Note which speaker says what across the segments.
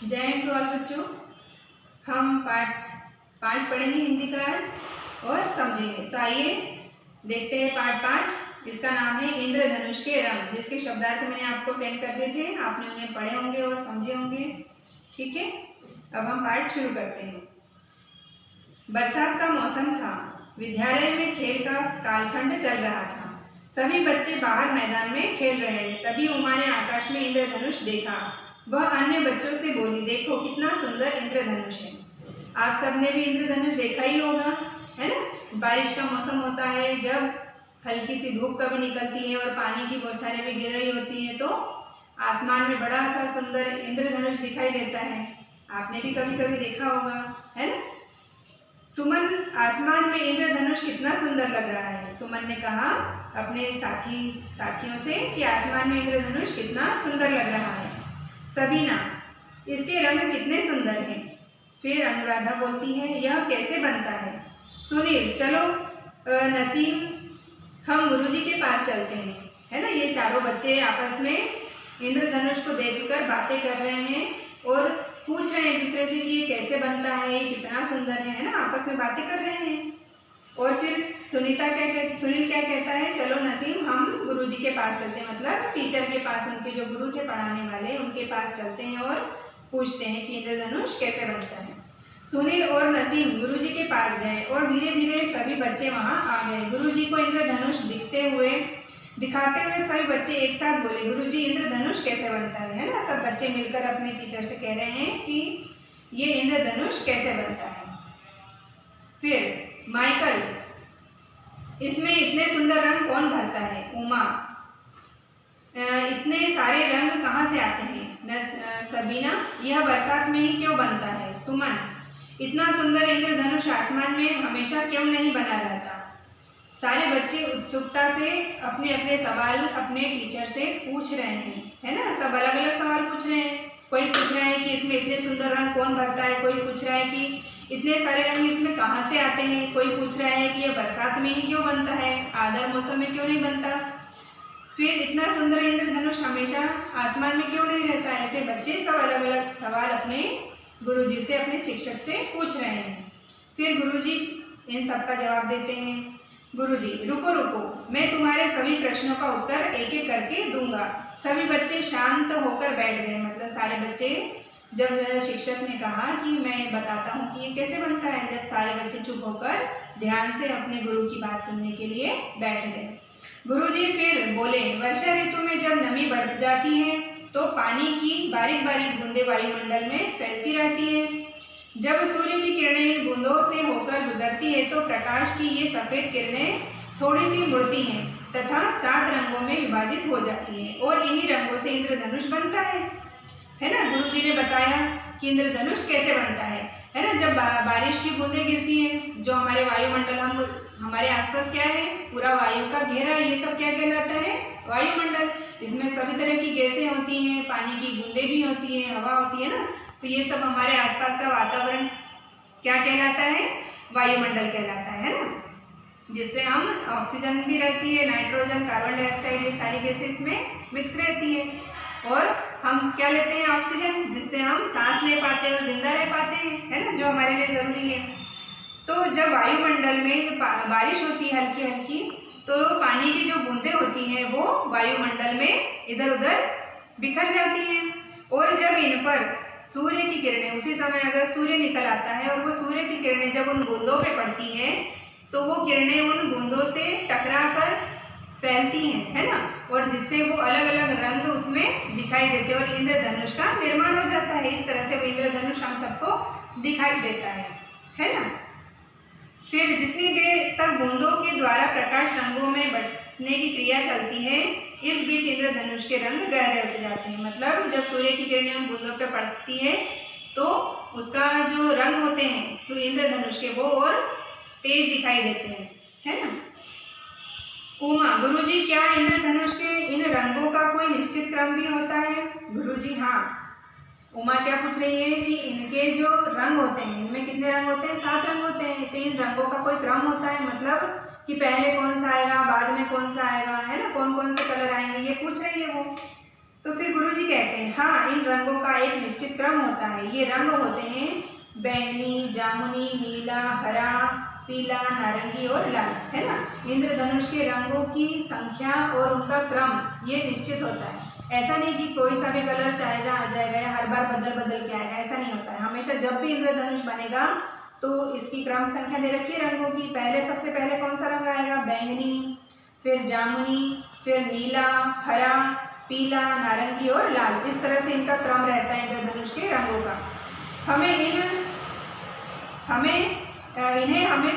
Speaker 1: जय Hind to all बच्चों। हम पाठ 5 पढ़ेंगे हिंदी का आज और समझेंगे। तो आइए देखते हैं पाठ 5। इसका नाम है इंद्रधनुष के रंग, जिसके शब्दार्थ मैंने आपको सेंड कर दिए थे। आपने उन्हें पढ़े होंगे और समझे होंगे। ठीक है, अब हम पाठ शुरू करते हैं। बरसात का मौसम था। विद्यालय में खेल का कालखंड चल रहा था। सभी बच्चे बाहर मैदान में खेल रहे थे। तभी उमा ने आकाश में इंद्रधनुष देखा। वह अन्य बच्चों से बोली, देखो कितना सुंदर इंद्रधनुष है। आप सबने भी इंद्रधनुष देखा ही होगा, है ना। बारिश का मौसम होता है, जब हल्की सी धूप कभी निकलती है और पानी की बौछारें भी गिर रही होती हैं, तो आसमान में बड़ा सा सुंदर इंद्रधनुष दिखाई देता है। आपने भी कभी कभी देखा होगा, है ना। सुमन, आसमान में इंद्रधनुष कितना सुंदर लग रहा है। सुमन ने कहा अपने साथियों से कि आसमान में इंद्रधनुष कितना सुंदर लग रहा है। सबीना, इसके रंग कितने सुंदर हैं। फिर अनुराधा बोलती है, यह कैसे बनता है। सुनील, चलो नसीम, हम गुरुजी के पास चलते हैं, है ना। ये चारों बच्चे आपस में इंद्रधनुष को देखकर बातें कर रहे हैं और पूछ रहे हैं एक दूसरे से कि ये कैसे बनता है, ये कितना सुंदर है ना। आपस में बातें कर रहे हैं। और फिर सुनील क्या कहता है, चलो नसीम, हम गुरुजी के पास चलते हैं, मतलब टीचर के पास, उनके जो गुरु थे पढ़ाने वाले, उनके पास चलते हैं और पूछते हैं कि इंद्रधनुष कैसे बनता है। सुनील और नसीम गुरुजी के पास गए और धीरे धीरे सभी बच्चे वहां आ गए। गुरुजी को इंद्रधनुष दिखाते हुए सभी बच्चे एक साथ बोले, गुरुजी इंद्रधनुष कैसे बनता है ना। सब बच्चे मिलकर अपने टीचर से कह रहे हैं कि ये इंद्रधनुष कैसे बनता है। फिर माइकल, इसमें इतने सुंदर रंग कौन भरता है। उमा, इतने सारे रंग कहाँ से आते हैं। सबीना, यह बरसात में ही क्यों बनता है। सुमन, इतना सुंदर इंद्रधनुष आसमान में हमेशा क्यों नहीं बना रहता। सारे बच्चे उत्सुकता से अपने अपने सवाल अपने टीचर से पूछ रहे हैं, है ना। सब अलग अलग सवाल पूछ रहे हैं। कोई पूछ रहा है कि इसमें इतने सुंदर रंग कौन भरता है। कोई पूछ रहा है कि इतने सारे रंग इसमें कहाँ से आते हैं। कोई पूछ रहा है कि यह बरसात में ही क्यों बनता है, आदर मौसम में क्यों नहीं बनता। फिर इतना सुंदर इंद्रधनुष हमेशा आसमान में क्यों नहीं रहता। ऐसे बच्चे सब अलग अलग सवाल अपने गुरुजी से, अपने शिक्षक से पूछ रहे हैं। फिर गुरुजी इन सब का जवाब देते हैं। गुरुजी, रुको रुको, मैं तुम्हारे सभी प्रश्नों का उत्तर एक एक करके दूंगा। सभी बच्चे शांत होकर बैठ गए। मतलब सारे बच्चे, जब शिक्षक ने कहा कि मैं बताता हूँ कि ये कैसे बनता है, जब सारे बच्चे चुप होकर ध्यान से अपने गुरु की बात सुनने के लिए बैठ गए। गुरुजी फिर बोले, वर्षा ऋतु में जब नमी बढ़ जाती है तो पानी की बारीक बारीक बूंदें वायुमंडल में फैलती रहती है। जब सूर्य की किरणें इन बूंदों से होकर गुजरती है तो प्रकाश की ये सफेद किरणें थोड़ी सी मुड़ती हैं तथा 7 रंगों में विभाजित हो जाती हैं और इन्हीं रंगों से इंद्रधनुष बनता है ना। गुरुजी ने बताया कि इंद्रधनुष कैसे बनता है ना। जब बारिश की बूंदें गिरती हैं, जो हमारे वायुमंडल, हमारे आसपास क्या है, पूरा वायु का घेरा, ये सब क्या कहलाता है, वायुमंडल। इसमें सभी तरह की गैसें होती हैं, पानी की बूंदें भी होती हैं, हवा होती है ना। तो ये सब हमारे आसपास का वातावरण क्या कहलाता है, वायुमंडल कहलाता है ना। जिससे हम ऑक्सीजन भी रहती है, नाइट्रोजन, कार्बन डाइऑक्साइड, ये सारी गैसें इसमें मिक्स रहती है। और हम क्या लेते हैं, ऑक्सीजन, जिससे हम सांस ले पाते हैं और जिंदा रह पाते हैं, है ना, जो हमारे लिए ज़रूरी है। तो जब वायुमंडल में बारिश होती है हल्की हल्की, तो पानी की जो बूंदें होती हैं वो वायुमंडल में इधर उधर बिखर जाती हैं। और जब इन पर सूर्य की किरणें, उसी समय अगर सूर्य निकल आता है और वो सूर्य की किरणें जब उन बूंदों पे पड़ती हैं तो वो किरणें उन बूंदों से टकराकर फैलती हैं, है ना। और जिससे वो अलग अलग रंग उसमें दिखाई देते हैं और इंद्रधनुष का निर्माण हो जाता है। इस तरह से वो इंद्रधनुष हम सबको दिखाई देता है ना। फिर जितनी देर तक बूंदों के द्वारा प्रकाश रंगों में बंटने की क्रिया चलती है, इस बीच इंद्रधनुष के रंग गहरे होते जाते हैं। मतलब जब सूर्य की किरणें उन बूंदों पर पड़ती है तो उसका जो रंग होते हैं इंद्रधनुष के, वो और तेज दिखाई देते हैं, है ना। उमा, गुरुजी, क्या इंद्रधनुष के इन रंगों का कोई निश्चित क्रम भी होता है। गुरुजी, हाँ। उमा क्या पूछ रही है कि इनके जो रंग होते हैं, इनमें कितने रंग होते हैं, 7 रंग होते हैं। तो इन रंगों का कोई क्रम होता है, मतलब कि पहले कौन सा आएगा, बाद में कौन सा आएगा, है ना, कौन कौन से कलर आएंगे, ये पूछ रही है वो। तो फिर गुरुजी कहते हैं हाँ, इन रंगों का एक निश्चित क्रम होता है। ये रंग होते हैं बैंगनी, जामुनी, नीला, हरा, पीला, नारंगी और लाल, है ना। इंद्रधनुष के रंगों की संख्या और उनका क्रम ये निश्चित होता है। ऐसा नहीं कि कोई सा भी कलर चाहे आ जाएगा या हर बार बदल बदल के आएगा, ऐसा नहीं होता है। हमेशा जब भी इंद्रधनुष बनेगा तो इसकी क्रम संख्या दे रखी है रंगों की। सबसे पहले कौन सा रंग आएगा? बैंगनी, फिर जामुनी, फिर नीला, हरा, पीला, नारंगी और लाल। इस तरह से इनका क्रम रहता है इंद्रधनुष के रंगों का। हमें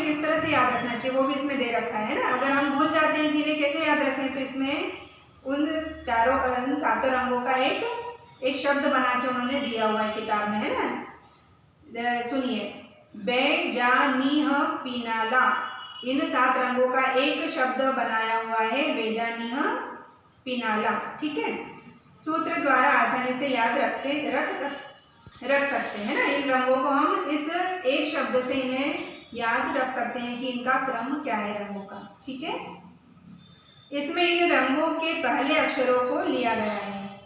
Speaker 1: किस तरह से याद रखना चाहिए वो भी इसमें दे रखा है ना। अगर हम भूल जाते हैं कि इन्हें कैसे याद रखें तो इसमें उन 7 रंगों का एक शब्द बना के उन्होंने दिया हुआ है किताब में, है ना। सुनिए, बेजानिह पीनाला, इन 7 रंगों का एक शब्द बनाया हुआ है, बेजानिह पीनाला। ठीक है, सूत्र द्वारा आसानी से याद रख सकते हैं ना। इन रंगों को हम इस एक शब्द से इन्हें याद रख सकते हैं कि इनका क्रम क्या है रंगों का। ठीक है, इसमें इन रंगों के पहले अक्षरों को लिया गया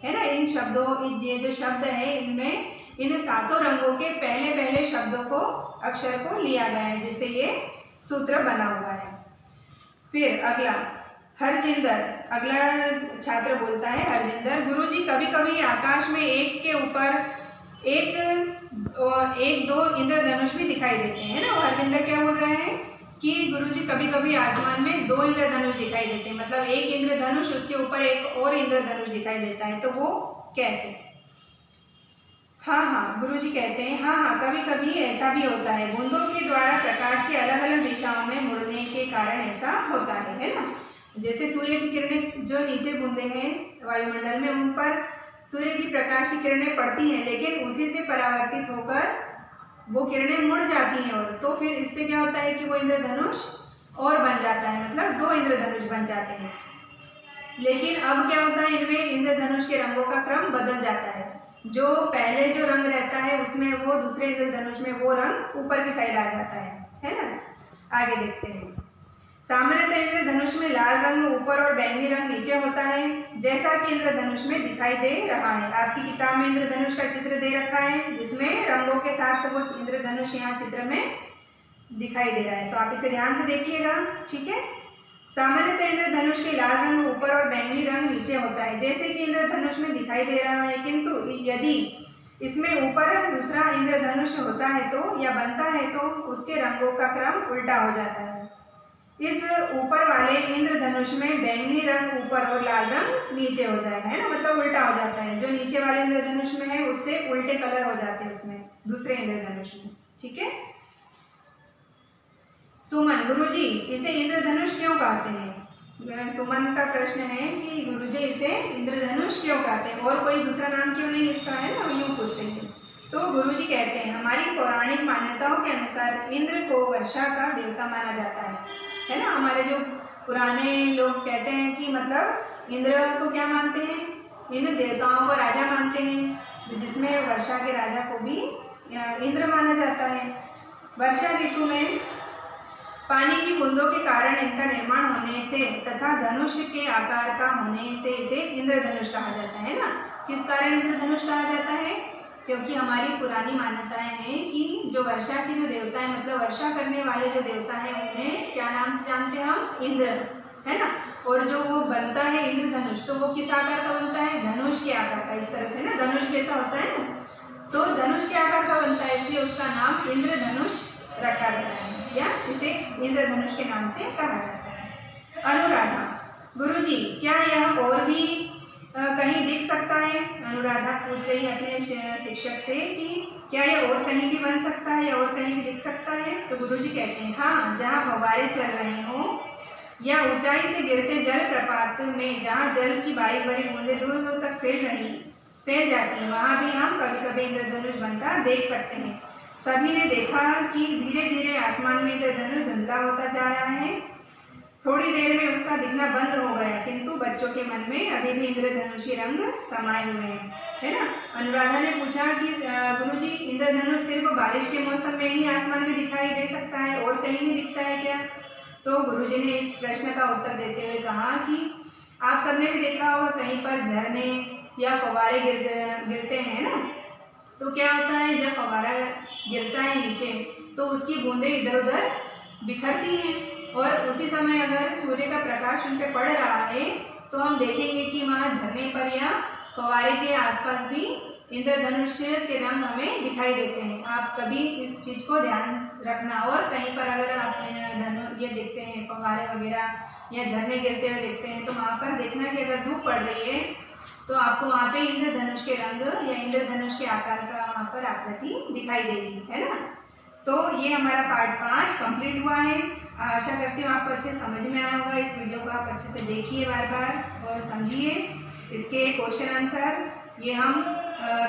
Speaker 1: है ना। इन शब्दों, ये जो शब्द है इनमें इन 7 रंगों के पहले शब्दों को, अक्षर को लिया गया है, जिससे ये सूत्र बना हुआ है। फिर अगला, हरजिंदर, अगला छात्र बोलता है हरजिंदर, गुरुजी कभी कभी आकाश में एक के ऊपर एक दो इंद्रधनुष भी दिखाई देते हैं ना। हरजिंदर क्या बोल रहे हैं कि गुरुजी कभी कभी आसमान में 2 इंद्रधनुष दिखाई देते हैं, मतलब एक इंद्रधनुष उसके ऊपर एक और इंद्रधनुष दिखाई देता है, तो वो कैसे? हाँ, गुरुजी कहते हैं हाँ, कभी कभी ऐसा भी होता है। बूंदों के द्वारा प्रकाश के अलग अलग दिशाओं में मुड़ने के कारण ऐसा होता है ना। जैसे सूर्य की किरणें जो नीचे बूंदे हैं वायुमंडल में, उन पर सूर्य की प्रकाश की किरणें पड़ती हैं, लेकिन उसी से परावर्तित होकर वो किरणें मुड़ जाती हैं, और तो फिर इससे क्या होता है कि वो इंद्रधनुष और बन जाता है, मतलब 2 इंद्रधनुष बन जाते हैं। लेकिन अब क्या होता है, इनमें इंद्रधनुष के रंगों का क्रम बदल जाता है। जो पहले जो रंग रहता है उसमें वो दूसरे इंद्रधनुष में वो रंग ऊपर की साइड आ जाता है ना। आगे देखते हैं। सामान्यतः इंद्रधनुष में लाल रंग ऊपर और बैंगनी रंग नीचे होता है, जैसा कि इंद्रधनुष में दिखाई दे रहा है। आपकी किताब में इंद्रधनुष का चित्र दे रखा है, जिसमें रंगों के साथ वो इंद्रधनुष यहाँ चित्र में दिखाई दे रहा है, तो आप इसे ध्यान से देखिएगा। ठीक है, सामान्यतः इंद्रधनुष के लाल रंग ऊपर और बैंगनी रंग नीचे होता है, जैसे कि इंद्रधनुष में दिखाई दे रहा है। किंतु यदि इसमें ऊपर दूसरा इंद्रधनुष होता है तो या बनता है तो उसके रंगों का क्रम उल्टा हो जाता है। इस ऊपर वाले इंद्रधनुष में बैंगनी रंग ऊपर और लाल रंग नीचे हो जाएगा, है ना, मतलब उल्टा हो जाता है। जो नीचे वाले इंद्रधनुष में है उससे उल्टे कलर हो जाते हैं उसमें, दूसरे इंद्रधनुष में। ठीक है, सुमन, गुरुजी इसे इंद्रधनुष क्यों कहते हैं? सुमन का प्रश्न है कि गुरुजी इसे इंद्रधनुष क्यों कहते हैं, और कोई दूसरा नाम क्यों नहीं इसका, है ना, यूँ पूछ रही है। तो गुरुजी कहते हैं हमारी पौराणिक मान्यताओं के अनुसार इंद्र को वर्षा का देवता माना जाता है ना। हमारे जो पुराने लोग कहते हैं कि मतलब इंद्र को क्या मानते हैं, इन देवताओं को राजा मानते हैं, जिसमें वर्षा के राजा को भी इंद्र माना जाता है। वर्षा ऋतु में पानी की बूंदों के कारण इनका निर्माण होने से तथा धनुष के आकार का होने से इसे इंद्रधनुष कहा जाता है ना। किस कारण इंद्रधनुष कहा जाता है? क्योंकि हमारी पुरानी मान्यताएं हैं कि जो वर्षा की जो देवता है, मतलब वर्षा करने वाले जो देवता हैं, उन्हें क्या नाम से जानते हैं हम? इंद्र, है ना। और जो वो बनता है इंद्रधनुष, तो वो किस आकार का बनता है? धनुष के आकार का, इस तरह से ना, धनुष जैसा होता है ना, तो धनुष के आकार का बनता है, इसलिए उसका नाम इंद्रधनुष रखा गया है, या इसे इंद्रधनुष के नाम से कहा जाता है। अनुराधा, गुरुजी क्या यह और भी कहीं दिख सकता है? अनुराधा पूछ रही है अपने शिक्षक से कि क्या यह और कहीं भी बन सकता है या और कहीं भी दिख सकता है? तो गुरुजी कहते हैं हाँ, जहाँ फव्वारे चल रहे हों या ऊंचाई से गिरते जल प्रपात में जहाँ जल की बारीक बारीक बूंदें दूर दूर तक फैल जाती हैं, वहाँ भी हम कभी कभी इंद्रधनुष बनता देख सकते हैं। सभी ने देखा कि धीरे धीरे आसमान में इंद्रधनुष धुंधला होता जा रहा है। थोड़ी देर में उसका दिखना बंद हो गया, किंतु बच्चों के मन में अभी भी इंद्रधनुषी रंग समाये हुए हैं, है ना। अनुराधा ने पूछा कि गुरुजी इंद्रधनुष सिर्फ बारिश के मौसम में ही आसमान में दिखाई दे सकता है और कहीं नहीं दिखता है क्या? तो गुरुजी ने इस प्रश्न का उत्तर देते हुए कहा कि आप सबने भी देखा होगा कहीं पर झरने या फव्वारे गिरते हैं ना, तो क्या होता है, जब फव्वारा गिरता है नीचे तो उसकी बूंदें इधर उधर बिखरती हैं, और उसी समय अगर सूर्य का प्रकाश उन पर पड़ रहा है तो हम देखेंगे कि वहाँ झरने पर या फव्वारे के आसपास भी इंद्रधनुष के रंग हमें दिखाई देते हैं। आप कभी इस चीज़ को ध्यान रखना, और कहीं पर अगर आप ये देखते हैं फव्वारे वगैरह या झरने गिरते हुए देखते हैं तो वहाँ पर देखना कि अगर धूप पड़ रही है तो आपको वहाँ पे इंद्रधनुष के रंग या इंद्रधनुष के आकार का वहाँ पर आकृति दिखाई देगी, है ना। तो ये हमारा पार्ट 5 कंप्लीट हुआ है। आशा करती हूँ आपको अच्छे समझ में आया होगा। इस वीडियो को आप अच्छे से देखिए बार बार और समझिए। इसके क्वेश्चन आंसर ये हम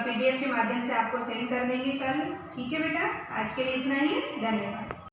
Speaker 1: PDF के माध्यम से आपको सेंड कर देंगे कल। ठीक है बेटा, आज के लिए इतना ही। धन्यवाद।